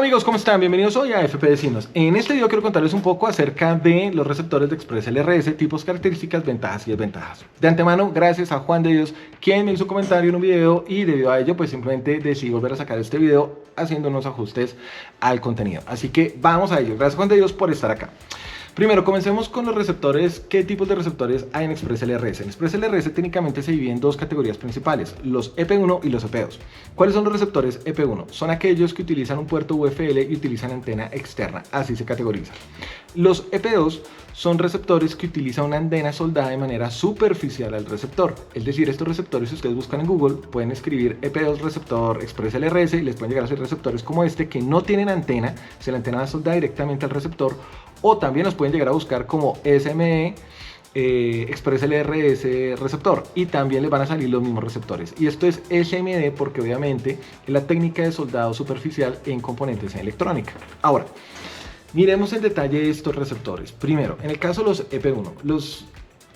Amigos, ¿cómo están? Bienvenidos hoy a FP Vecinos. En este video quiero contarles un poco acerca de los receptores de Express LRS, tipos, características, ventajas y desventajas. De antemano, gracias a Juan de Dios, quien me hizo un comentario en un video y debido a ello, pues simplemente decidí volver a sacar este video haciendo unos ajustes al contenido. Así que vamos a ello. Gracias Juan de Dios por estar acá. Primero, comencemos con los receptores. ¿Qué tipos de receptores hay en Express LRS? En Express LRS técnicamente se divide en dos categorías principales, los EP1 y los EP2. ¿Cuáles son los receptores EP1? Son aquellos que utilizan un puerto UFL y utilizan antena externa, así se categorizan. Los EP2 son receptores que utilizan una antena soldada de manera superficial al receptor. Es decir, estos receptores, si ustedes buscan en Google, pueden escribir EP2 receptor Express LRS y les pueden llegar a ser receptores como este que no tienen antena, si la antena va soldada directamente al receptor, o también los pueden llegar a buscar como SME Express LRS receptor y también les van a salir los mismos receptores. Y esto es SMD porque obviamente es la técnica de soldado superficial en componentes en electrónica. Ahora, miremos en detalle estos receptores. Primero, en el caso de los EP1, los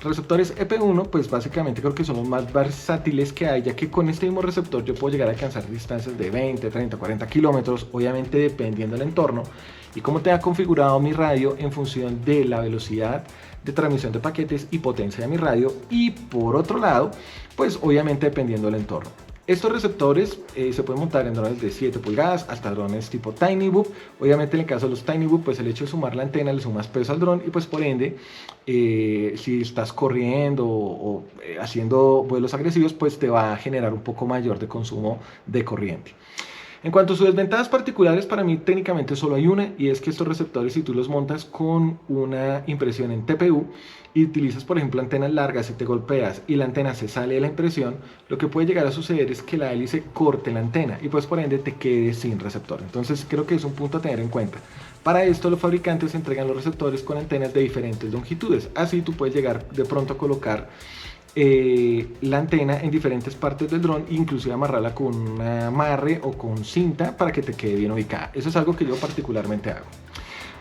receptores EP1 pues básicamente creo que son los más versátiles que hay, ya que con este mismo receptor yo puedo llegar a alcanzar distancias de 20, 30, 40 kilómetros, obviamente dependiendo del entorno y cómo tenga configurado mi radio en función de la velocidad de transmisión de paquetes y potencia de mi radio, y por otro lado pues obviamente dependiendo del entorno. Estos receptores se pueden montar en drones de 7 pulgadas hasta drones tipo TinyBoop. Obviamente en el caso de los TinyBoop, pues el hecho de sumar la antena le sumas peso al dron y pues por ende, si estás corriendo o haciendo vuelos agresivos, pues te va a generar un poco mayor de consumo de corriente. En cuanto a sus desventajas particulares, para mí técnicamente solo hay una, y es que estos receptores, si tú los montas con una impresión en TPU y utilizas por ejemplo antenas largas y te golpeas y la antena se sale de la impresión, lo que puede llegar a suceder es que la hélice corte la antena y pues por ende te quedes sin receptor. Entonces creo que es un punto a tener en cuenta. Para esto los fabricantes entregan los receptores con antenas de diferentes longitudes, así tú puedes llegar de pronto a colocar la antena en diferentes partes del dron, inclusive amarrarla con un amarre o con cinta para que te quede bien ubicada. Eso es algo que yo particularmente hago.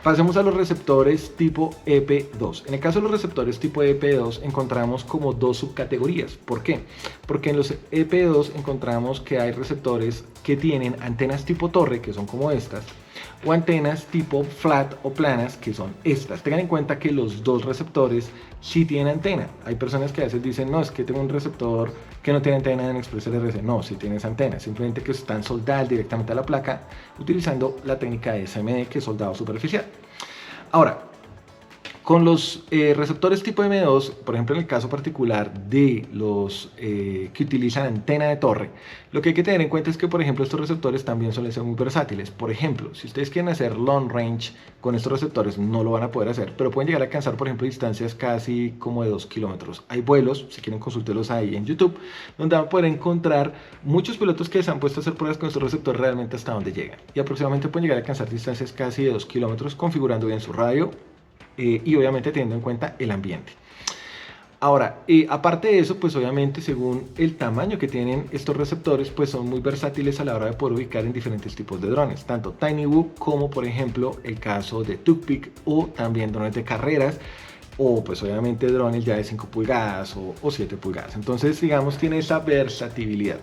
Pasemos a los receptores tipo EP2. En el caso de los receptores tipo EP2 encontramos como dos subcategorías. ¿Por qué? Porque en los EP2 encontramos que hay receptores que tienen antenas tipo torre, que son como estas, o antenas tipo flat o planas, que son estas. Tengan en cuenta que los dos receptores sí tienen antena. Hay personas que a veces dicen, no, es que tengo un receptor que no tiene antena en Express LRS. No, sí tienes antena, simplemente que están soldadas directamente a la placa utilizando la técnica de SMD, que es soldado superficial. Ahora, con los receptores tipo M2, por ejemplo en el caso particular de los que utilizan antena de torre, lo que hay que tener en cuenta es que por ejemplo estos receptores también suelen ser muy versátiles. Por ejemplo, si ustedes quieren hacer long range con estos receptores no lo van a poder hacer, pero pueden llegar a alcanzar por ejemplo distancias casi como de 2 kilómetros. Hay vuelos, si quieren consúltelos ahí en YouTube, donde van a poder encontrar muchos pilotos que se han puesto a hacer pruebas con estos receptores realmente hasta donde llegan. Y aproximadamente pueden llegar a alcanzar distancias casi de 2 kilómetros configurando bien su radio, y obviamente teniendo en cuenta el ambiente. Ahora, aparte de eso, pues obviamente según el tamaño que tienen estos receptores, pues son muy versátiles a la hora de poder ubicar en diferentes tipos de drones, tanto TinyBoop como por ejemplo el caso de TuckPick, o también drones de carreras, o pues obviamente drones ya de 5 pulgadas o 7 pulgadas. Entonces digamos tiene esa versatilidad.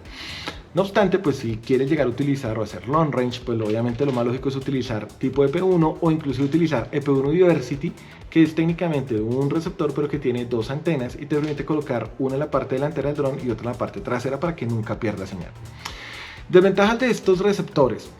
No obstante, pues si quieres llegar a utilizar o hacer long range, pues obviamente lo más lógico es utilizar tipo EP1 o incluso utilizar EP1 Diversity, que es técnicamente un receptor pero que tiene dos antenas y te permite colocar una en la parte delantera del dron y otra en la parte trasera para que nunca pierda señal. Desventajas de estos receptores.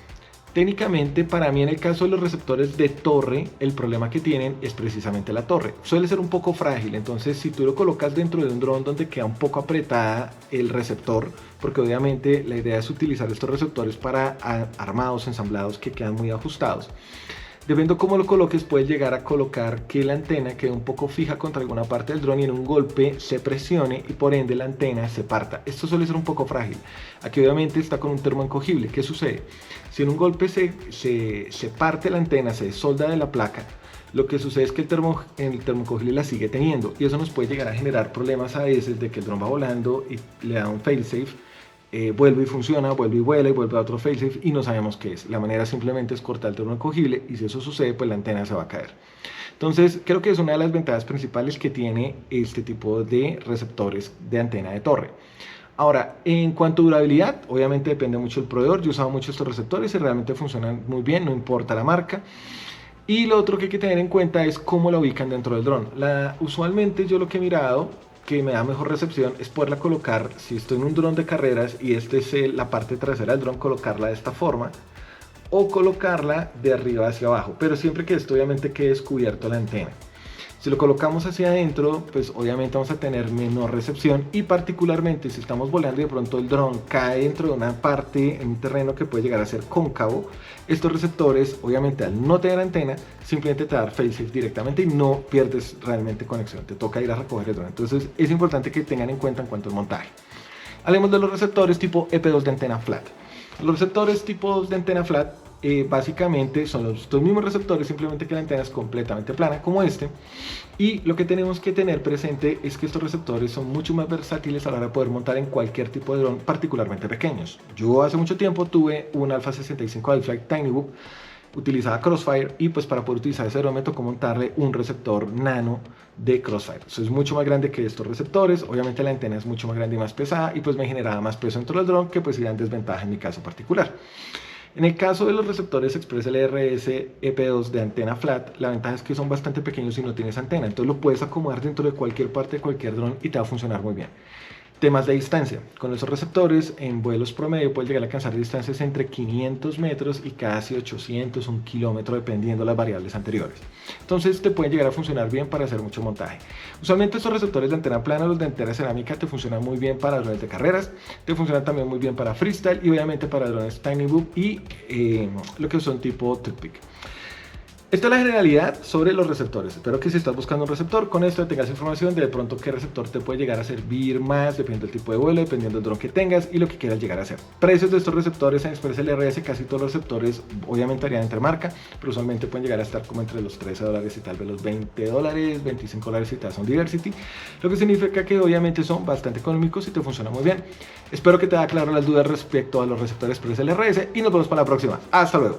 Técnicamente, para mí en el caso de los receptores de torre, el problema que tienen es precisamente la torre. Suele ser un poco frágil, entonces si tú lo colocas dentro de un dron donde queda un poco apretada el receptor, porque obviamente la idea es utilizar estos receptores para armados, ensamblados que quedan muy ajustados. Dependiendo cómo lo coloques, puedes llegar a colocar que la antena quede un poco fija contra alguna parte del dron y en un golpe se presione y por ende la antena se parta. Esto suele ser un poco frágil. Aquí obviamente está con un termoencogible. ¿Qué sucede? Si en un golpe se parte la antena, se solda de la placa, lo que sucede es que el termoencogible la sigue teniendo y eso nos puede llegar a generar problemas a veces de que el dron va volando y le da un failsafe. Vuelve y funciona, vuelve y vuela y vuelve a otro failsafe y no sabemos qué es. La manera simplemente es cortar el termoencogible y si eso sucede pues la antena se va a caer. Entonces creo que es una de las ventajas principales que tiene este tipo de receptores de antena de torre. Ahora, en cuanto a durabilidad, obviamente depende mucho del proveedor. Yo he usado mucho estos receptores y realmente funcionan muy bien, no importa la marca. Y lo otro que hay que tener en cuenta es cómo la ubican dentro del dron. Usualmente yo lo que he mirado que me da mejor recepción es poderla colocar, si estoy en un dron de carreras y este es la parte trasera del dron, colocarla de esta forma o colocarla de arriba hacia abajo, pero siempre que esto obviamente quede descubierto la antena. Si lo colocamos hacia adentro, pues obviamente vamos a tener menor recepción y particularmente si estamos volando y de pronto el dron cae dentro de una parte en un terreno que puede llegar a ser cóncavo, estos receptores obviamente al no tener antena simplemente te da fail-safe directamente y no pierdes realmente conexión, te toca ir a recoger el dron. Entonces es importante que tengan en cuenta en cuanto al montaje. Hablemos de los receptores tipo EP2 de antena flat. Los receptores tipos de antena flat básicamente son los mismos receptores, simplemente que la antena es completamente plana como este. Y lo que tenemos que tener presente es que estos receptores son mucho más versátiles a la hora de poder montar en cualquier tipo de dron, particularmente pequeños. Yo hace mucho tiempo tuve un Alpha 65 Flight Tiny utilizaba Crossfire y pues para poder utilizar ese dron me tocó montarle un receptor nano de Crossfire. Eso es mucho más grande que estos receptores, obviamente la antena es mucho más grande y más pesada y pues me generaba más peso dentro del dron que pues iba en desventaja en mi caso particular. En el caso de los receptores Express LRS EP2 de antena flat, la ventaja es que son bastante pequeños y no tienes antena, entonces lo puedes acomodar dentro de cualquier parte de cualquier dron y te va a funcionar muy bien. Temas de distancia. Con esos receptores en vuelos promedio puedes llegar a alcanzar distancias entre 500 metros y casi 800, 1 kilómetro dependiendo de las variables anteriores. Entonces te pueden llegar a funcionar bien para hacer mucho montaje. Usualmente estos receptores de antena plana, los de antena cerámica, te funcionan muy bien para drones de carreras, te funcionan también muy bien para freestyle y obviamente para drones Tiny Boop y lo que son tipo TrickPick. Esta es la generalidad sobre los receptores. Espero que si estás buscando un receptor, con esto tengas información de pronto qué receptor te puede llegar a servir más, dependiendo del tipo de vuelo, dependiendo del dron que tengas y lo que quieras llegar a hacer. Precios de estos receptores en Express LRS, casi todos los receptores obviamente varían entre marca, pero usualmente pueden llegar a estar como entre los $13 y tal vez los $20, $25 si te das un Diversity, lo que significa que obviamente son bastante económicos y te funcionan muy bien. Espero que te haya claro las dudas respecto a los receptores Express LRS y nos vemos para la próxima. Hasta luego.